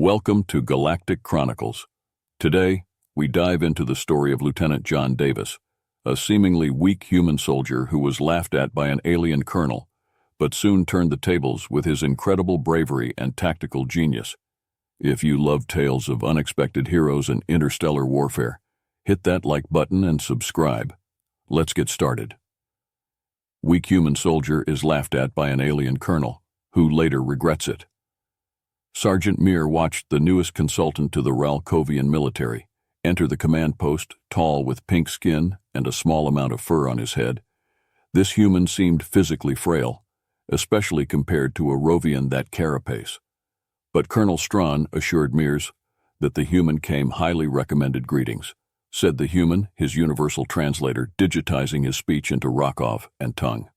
Welcome to Galactic Chronicles. Today, we dive into the story of Lieutenant John Davis, a seemingly weak human soldier who was laughed at by an alien colonel, but soon turned the tables with his incredible bravery and tactical genius. If you love tales of unexpected heroes and interstellar warfare, hit that like button and subscribe. Let's get started. Weak human soldier is laughed at by an alien colonel, who later regrets it. Sergeant Mir watched the newest consultant to the Ralkovian military enter the command post, tall with pink skin and a small amount of fur on his head. This human seemed physically frail, especially compared to a Rovian that carapace. But Colonel Strawn assured Mirs that the human came highly recommended greetings, said the human, his universal translator, digitizing his speech into Rokov and tongue.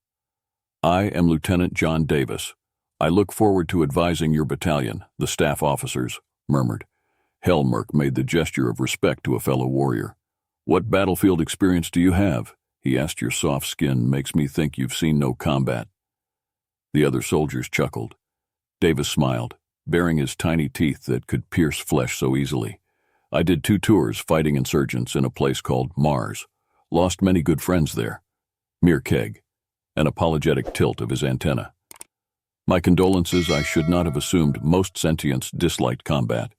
I am Lieutenant John Davis. I look forward to advising your battalion, the staff officers murmured. Helmerk made the gesture of respect to a fellow warrior. What battlefield experience do you have? He asked. Your soft skin makes me think you've seen no combat. The other soldiers chuckled. Davis smiled, baring his tiny teeth that could pierce flesh so easily. I did 2 tours fighting insurgents in a place called Mars. Lost many good friends there. Mere keg. An apologetic tilt of his antenna. My condolences. I should not have assumed most sentients disliked combat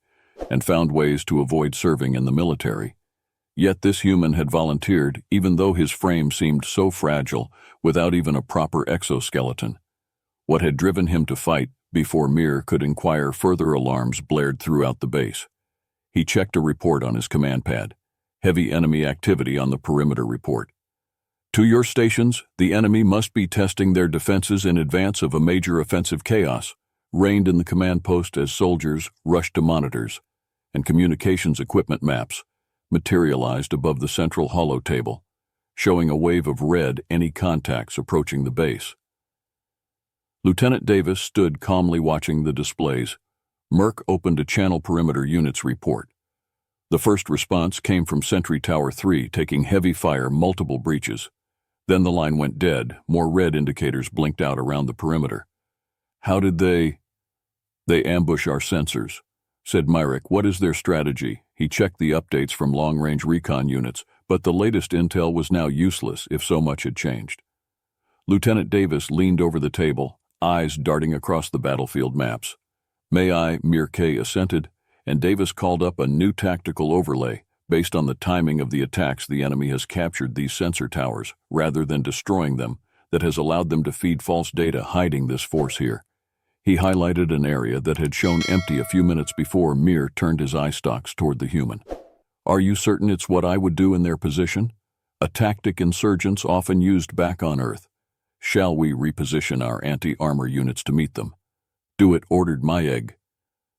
and found ways to avoid serving in the military. Yet this human had volunteered, even though his frame seemed so fragile, without even a proper exoskeleton. What had driven him to fight before Mir could inquire further, alarms blared throughout the base. He checked a report on his command pad. Heavy enemy activity on the perimeter report. To your stations, the enemy must be testing their defenses in advance of a major offensive. Chaos reigned in the command post as soldiers rushed to monitors, and communications equipment maps materialized above the central holo table, showing a wave of red enemy contacts approaching the base. Lieutenant Davis stood calmly watching the displays. Merck opened a channel perimeter units report. The first response came from Sentry Tower 3, taking heavy fire, multiple breaches. Then the line went dead. More red indicators blinked out around the perimeter. How did they ambush our sensors, said Myrick. What is their strategy? He checked the updates from long-range recon units, but the latest intel was now useless if so much had changed. Lieutenant Davis leaned over the table, eyes darting across the battlefield maps. May I? Mirke assented, and Davis called up a new tactical overlay. Based on the timing of the attacks, the enemy has captured these sensor towers, rather than destroying them, that has allowed them to feed false data, hiding this force here. He highlighted an area that had shown empty a few minutes before. Mir turned his eye stalks toward the human. Are you certain it's what I would do in their position? A tactic insurgents often used back on Earth. Shall we reposition our anti-armor units to meet them? Do it, ordered Mayeg.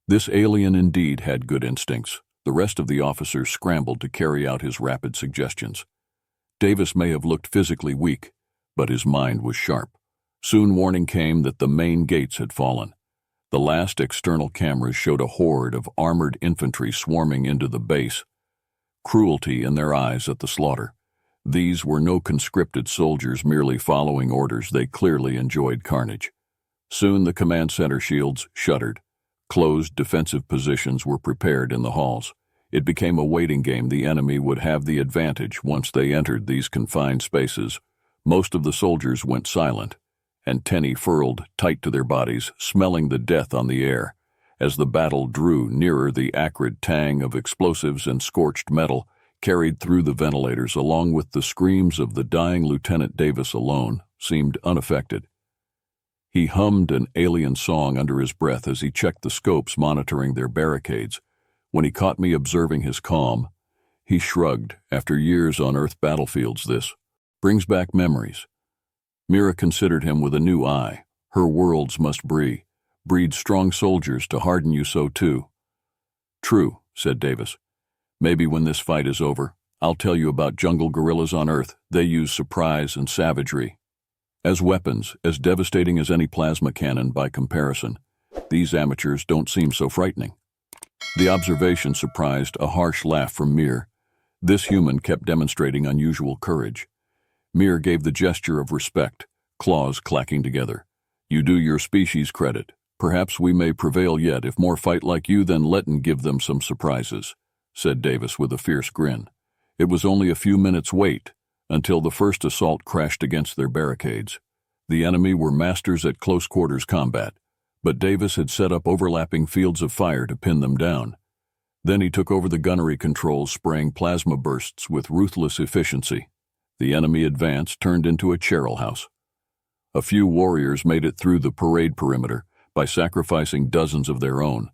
This alien indeed had good instincts. The rest of the officers scrambled to carry out his rapid suggestions. Davis may have looked physically weak, but his mind was sharp. Soon warning came that the main gates had fallen. The last external cameras showed a horde of armored infantry swarming into the base, cruelty in their eyes at the slaughter. These were no conscripted soldiers merely following orders. They clearly enjoyed carnage. Soon the command center shields shuddered. Closed defensive positions were prepared in the halls. It became a waiting game. The enemy would have the advantage once they entered these confined spaces. Most of the soldiers went silent. Antennae furled tight to their bodies, smelling the death on the air. As the battle drew nearer, the acrid tang of explosives and scorched metal carried through the ventilators, along with the screams of the dying. Lieutenant Davis alone seemed unaffected. He hummed an alien song under his breath as he checked the scopes monitoring their barricades. When he caught me observing his calm, he shrugged. After years on Earth battlefields, this brings back memories. Mira considered him with a new eye. Her worlds must breed strong soldiers to harden you so too. True, said Davis. Maybe when this fight is over, I'll tell you about jungle guerrillas on Earth. They use surprise and savagery as weapons, as devastating as any plasma cannon by comparison. These amateurs don't seem so frightening. The observation surprised a harsh laugh from Mir. This human kept demonstrating unusual courage. Mir gave the gesture of respect, claws clacking together. You do your species credit. Perhaps we may prevail yet if more fight like you, then let and give them some surprises," said Davis with a fierce grin. It was only a few minutes' wait until the first assault crashed against their barricades. The enemy were masters at close-quarters combat, but Davis had set up overlapping fields of fire to pin them down. Then he took over the gunnery controls, spraying plasma bursts with ruthless efficiency. The enemy advance turned into a Cheryl house. A few warriors made it through the parade perimeter by sacrificing dozens of their own.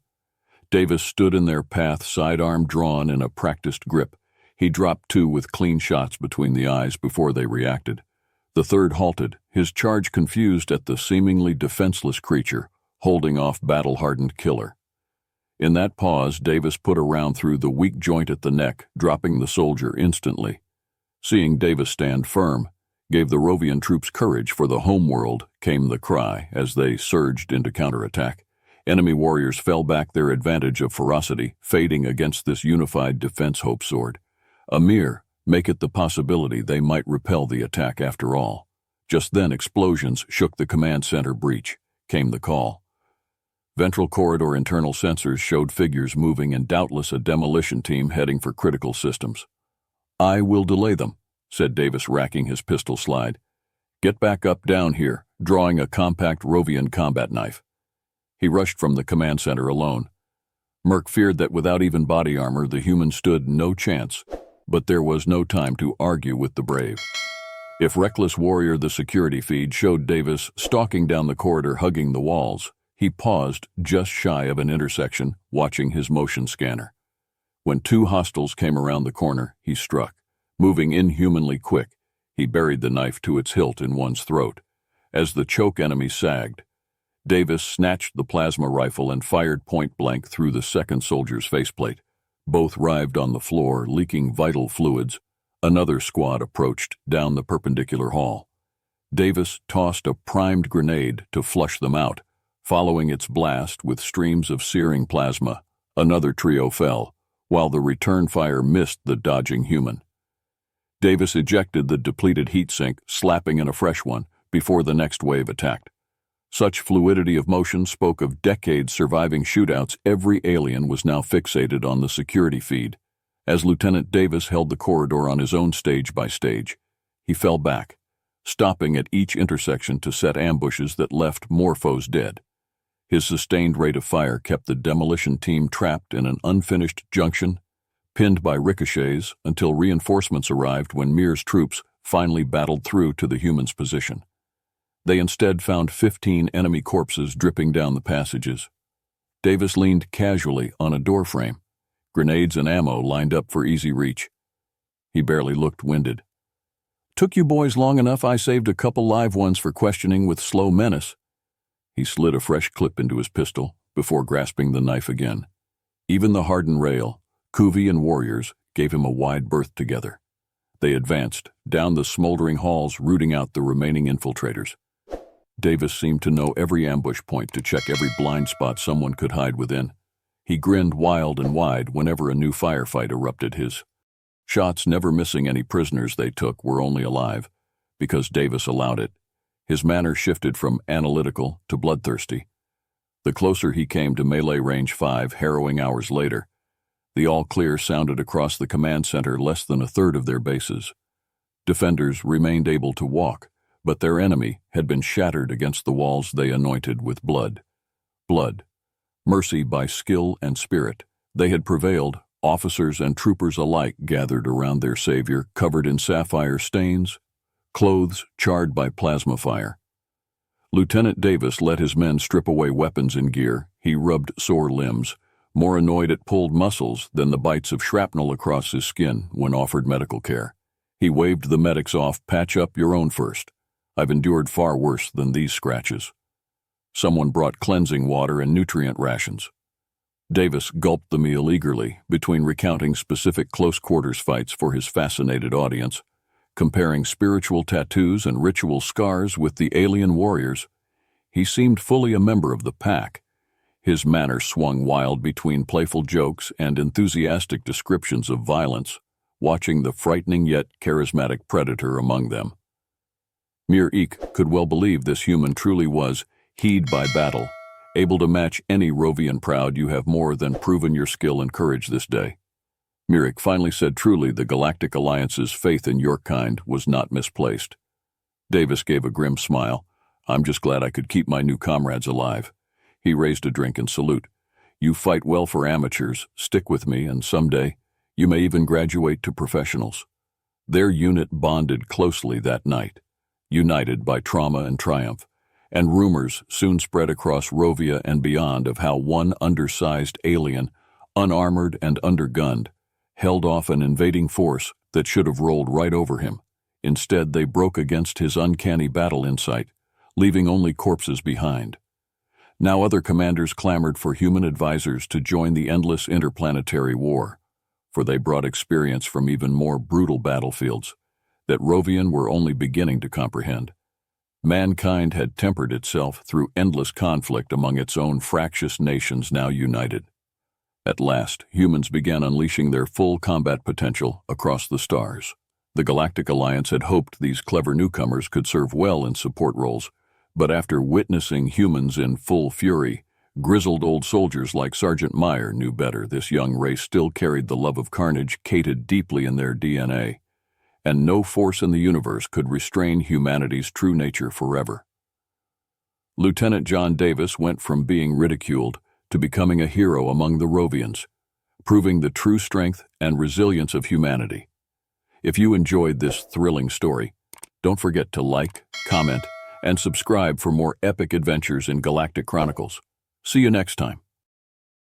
Davis stood in their path, sidearm drawn in a practiced grip. He dropped two with clean shots between the eyes before they reacted. The third halted, his charge confused at the seemingly defenseless creature, holding off battle-hardened killer. In that pause, Davis put a round through the weak joint at the neck, dropping the soldier instantly. Seeing Davis stand firm gave the Rovian troops courage. For the homeworld, came the cry as they surged into counterattack. Enemy warriors fell back, their advantage of ferocity fading against this unified defense hope soared. A mere make it the possibility they might repel the attack after all. Just then explosions shook the command center breach. Came the call. Ventral corridor internal sensors showed figures moving, and doubtless a demolition team heading for critical systems. "I will delay them," said Davis, racking his pistol slide. "Get back up down here," drawing a compact Rovian combat knife. He rushed from the command center alone. Merc feared that without even body armor the human stood no chance, but there was no time to argue with the brave. If reckless warrior, the security feed showed Davis stalking down the corridor, hugging the walls. He paused just shy of an intersection, watching his motion scanner. When two hostiles came around the corner, he struck. Moving inhumanly quick, he buried the knife to its hilt in one's throat. As the choke enemy sagged, Davis snatched the plasma rifle and fired point-blank through the second soldier's faceplate. Both writhed on the floor, leaking vital fluids. Another squad approached down the perpendicular hall. Davis tossed a primed grenade to flush them out. Following its blast with streams of searing plasma, another trio fell, while the return fire missed the dodging human. Davis ejected the depleted heat sink, slapping in a fresh one before the next wave attacked. Such fluidity of motion spoke of decades surviving shootouts. Every alien was now fixated on the security feed. As Lieutenant Davis held the corridor on his own stage by stage, he fell back, stopping at each intersection to set ambushes that left more foes dead. His sustained rate of fire kept the demolition team trapped in an unfinished junction, pinned by ricochets until reinforcements arrived. When Mir's troops finally battled through to the human's position, they instead found 15 enemy corpses dripping down the passages. Davis leaned casually on a doorframe, grenades and ammo lined up for easy reach. He barely looked winded. "Took you boys long enough. I saved a couple live ones for questioning with slow menace." He slid a fresh clip into his pistol before grasping the knife again. Even the hardened rail, Kuvi and warriors gave him a wide berth together. They advanced down the smoldering halls, rooting out the remaining infiltrators. Davis seemed to know every ambush point, to check every blind spot someone could hide within. He grinned wild and wide whenever a new firefight erupted. His shots never missing any prisoners they took were only alive because Davis allowed it. His manner shifted from analytical to bloodthirsty. The closer he came to melee range 5, harrowing hours later, the all-clear sounded across the command center less than a third of their bases. Defenders remained able to walk, but their enemy had been shattered against the walls they anointed with blood. Blood. Mercy by skill and spirit. They had prevailed. Officers and troopers alike gathered around their savior, covered in sapphire stains, clothes charred by plasma fire. Lieutenant Davis let his men strip away weapons and gear. He rubbed sore limbs, more annoyed at pulled muscles than the bites of shrapnel across his skin when offered medical care. He waved the medics off. "Patch up your own first. I've endured far worse than these scratches." Someone brought cleansing water and nutrient rations. Davis gulped the meal eagerly, between recounting specific close-quarters fights for his fascinated audience, comparing spiritual tattoos and ritual scars with the alien warriors. He seemed fully a member of the pack. His manner swung wild between playful jokes and enthusiastic descriptions of violence, watching the frightening yet charismatic predator among them. Mir Eek could well believe this human truly was heed by battle, Able to match any Rovian proud, you have more than proven your skill and courage this day. Mirik finally said, truly, the Galactic Alliance's faith in your kind was not misplaced. Davis gave a grim smile. I'm just glad I could keep my new comrades alive. He raised a drink in salute. You fight well for amateurs, stick with me, and someday, you may even graduate to professionals. Their unit bonded closely that night, united by trauma and triumph, and rumors soon spread across Rovia and beyond of how one undersized alien, unarmored and undergunned, held off an invading force that should have rolled right over him. Instead, they broke against his uncanny battle insight, leaving only corpses behind. Now other commanders clamored for human advisors to join the endless interplanetary war, for they brought experience from even more brutal battlefields that Rovian were only beginning to comprehend. Mankind had tempered itself through endless conflict among its own fractious nations now united. At last, humans began unleashing their full combat potential across the stars. The Galactic Alliance had hoped these clever newcomers could serve well in support roles, but after witnessing humans in full fury, grizzled old soldiers like Sergeant Meyer knew better. This young race still carried the love of carnage carted deeply in their DNA, and no force in the universe could restrain humanity's true nature forever. Lieutenant John Davis went from being ridiculed to becoming a hero among the Rovians, proving the true strength and resilience of humanity. If you enjoyed this thrilling story, don't forget to like, comment, and subscribe for more epic adventures in Galactic Chronicles. See you next time.